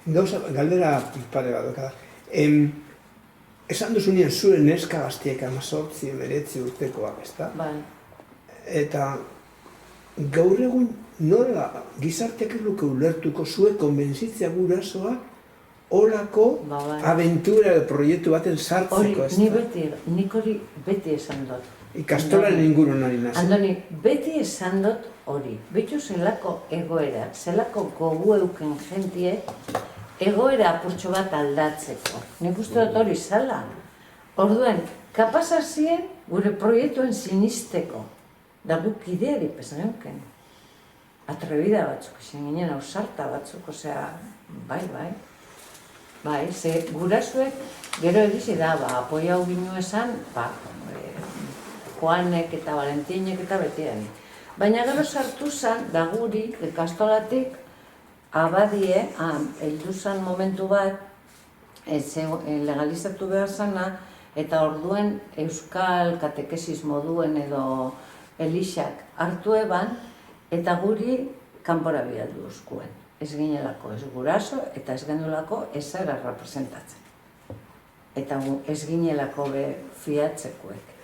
Gauza, galdera pare bat doka. Esan duzunean zure neska gaztiek 18-19 urtekoak, ezta? Bai. Eta gaur egun nola gizarteak ez luke ulertuko zuek konbentzitzea gurasoak horako abentura edo proiektu baten sartzeko, ezta? Nik hori beti esan dut. Ikastolaren inguruan ari nazi. Andoni, beti esan dut hori. Betu zelako egoera, zelako gogu euken jentie, egoera apurtxo bat aldatzeko. Nik uste dut hori zala. Orduen, kapazazien gure proiektuen sinisteko. Da guk ideari pesan atrevida batzuk, izan ginen ausarta batzuk, osea, bai. Bai, ze gurasoek gero egizi da, apoiau ginu esan, Joanek eta Valentinek eta betiari. Baina gero sartu zen, da guri, ikastolatik, abadie, heldu zen momentu bat, legalizatu behar zana, eta orduen euskal katekesis moduen edo elixak hartu eban, eta guri kanpora bialdu euskuen. Ez ginelako ez guraso eta ez genulako ezara representatzen. Eta ez ginelako be fiatzekoek.